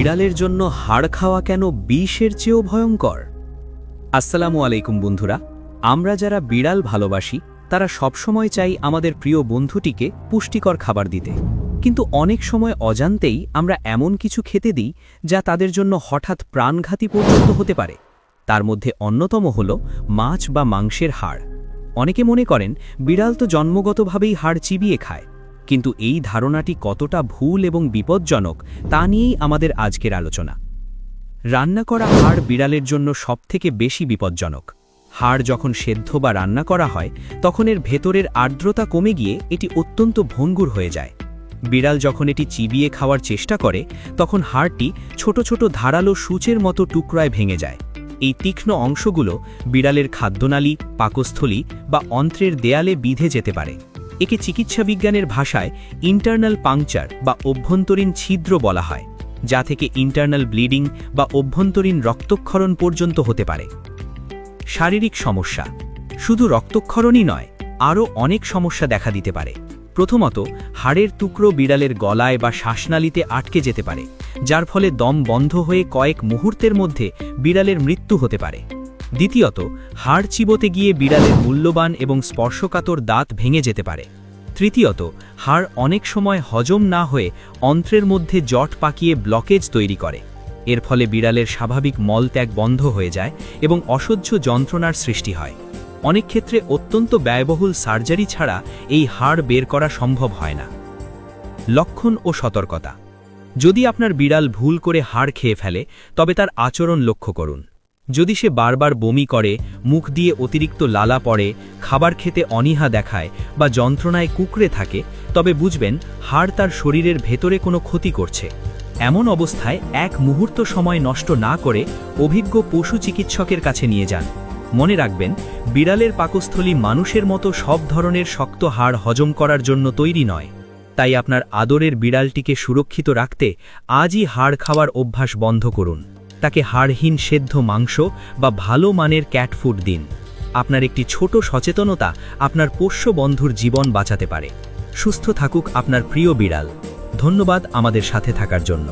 বিড়ালের জন্য হাড় খাওয়া কেন বিষের চেয়েও ভয়ঙ্কর? আসসালামু আলাইকুম বন্ধুরা, আমরা যারা বিড়াল ভালোবাসি তারা সবসময় চাই আমাদের প্রিয় বন্ধুটিকে পুষ্টিকর খাবার দিতে, কিন্তু অনেক সময় অজান্তেই আমরা এমন কিছু খেতে দিই যা তাদের জন্য হঠাৎ প্রাণঘাতী পর্যন্ত হতে পারে। তার মধ্যে অন্যতম হল মাছ বা মাংসের হাড়। অনেকে মনে করেন বিড়াল তো জন্মগতভাবেই হাড় চিবিয়ে খায়, কিন্তু এই ধারণাটি কতটা ভুল এবং বিপজ্জনক তা নিয়েই আমাদের আজকের আলোচনা। রান্না করা হাড় বিড়ালের জন্য সবথেকে বেশি বিপজ্জনক। হাড় যখন সেদ্ধ বা রান্না করা হয় তখন এর ভেতরের আর্দ্রতা কমে গিয়ে এটি অত্যন্ত ভঙ্গুর হয়ে যায়। বিড়াল যখন এটি চিবিয়ে খাওয়ার চেষ্টা করে তখন হাড়টি ছোট ছোট ধারালো সূচের মতো টুকরায় ভেঙে যায়। এই তীক্ষ্ণ অংশগুলো বিড়ালের খাদ্যনালী, পাকস্থলী বা অন্ত্রের দেয়ালে বিঁধে যেতে পারে। একে চিকিৎসাবিজ্ঞানের ভাষায় ইন্টারনাল পাংচার বা অভ্যন্তরীণ ছিদ্র বলা হয়, যা থেকে ইন্টারনাল ব্লিডিং বা অভ্যন্তরীণ রক্তক্ষরণ পর্যন্ত হতে পারে। শারীরিক সমস্যা শুধু রক্তক্ষরণই নয়, আরও অনেক সমস্যা দেখা দিতে পারে। প্রথমত, হাড়ের টুকরো বিড়ালের গলায় বা শ্বাসনালীতে আটকে যেতে পারে, যার ফলে দম বন্ধ হয়ে কয়েক মুহূর্তের মধ্যে বিড়ালের মৃত্যু হতে পারে। দ্বিতীয়ত, হাড় চিবোতে গিয়ে বিড়ালের মূল্যবান এবং স্পর্শকাতর দাঁত ভেঙে যেতে পারে। তৃতীয়ত, হাড় অনেক সময় হজম না হয়ে অন্ত্রের মধ্যে জট পাকিয়ে ব্লকেজ তৈরি করে। এর ফলে বিড়ালের স্বাভাবিক মলত্যাগ বন্ধ হয়ে যায় এবং অসহ্য যন্ত্রণার সৃষ্টি হয়। অনেক ক্ষেত্রে অত্যন্ত ব্যয়বহুল সার্জারি ছাড়া এই হাড় বের করা সম্ভব হয় না। লক্ষণ ও সতর্কতা। যদি আপনার বিড়াল ভুল করে হাড় খেয়ে ফেলে তবে তার আচরণ লক্ষ্য করুন। যদি সে বারবার বমি করে, মুখ দিয়ে অতিরিক্ত লালা পড়ে, খাবার খেতে অনীহা দেখায় বা যন্ত্রণায় কুঁকড়ে থাকে, তবে বুঝবেন হাড় তার শরীরের ভেতরে কোনো ক্ষতি করছে। এমন অবস্থায় এক মুহূর্ত সময় নষ্ট না করে অভিজ্ঞ পশু চিকিৎসকের কাছে নিয়ে যান। মনে রাখবেন, বিড়ালের পাকস্থলী মানুষের মতো সব ধরনের শক্ত হাড় হজম করার জন্য তৈরি নয়। তাই আপনার আদরের বিড়ালটিকে সুরক্ষিত রাখতে আজই হাড় খাওয়ার অভ্যাস বন্ধ করুন। তাকে হাড়হীন সেদ্ধ মাংস বা ভালো মানের ক্যাট ফুড দিন। আপনার একটি ছোট সচেতনতা আপনার পোষ্য বন্ধুর জীবন বাঁচাতে পারে। সুস্থ থাকুক আপনার প্রিয় বিড়াল। ধন্যবাদ আমাদের সাথে থাকার জন্য।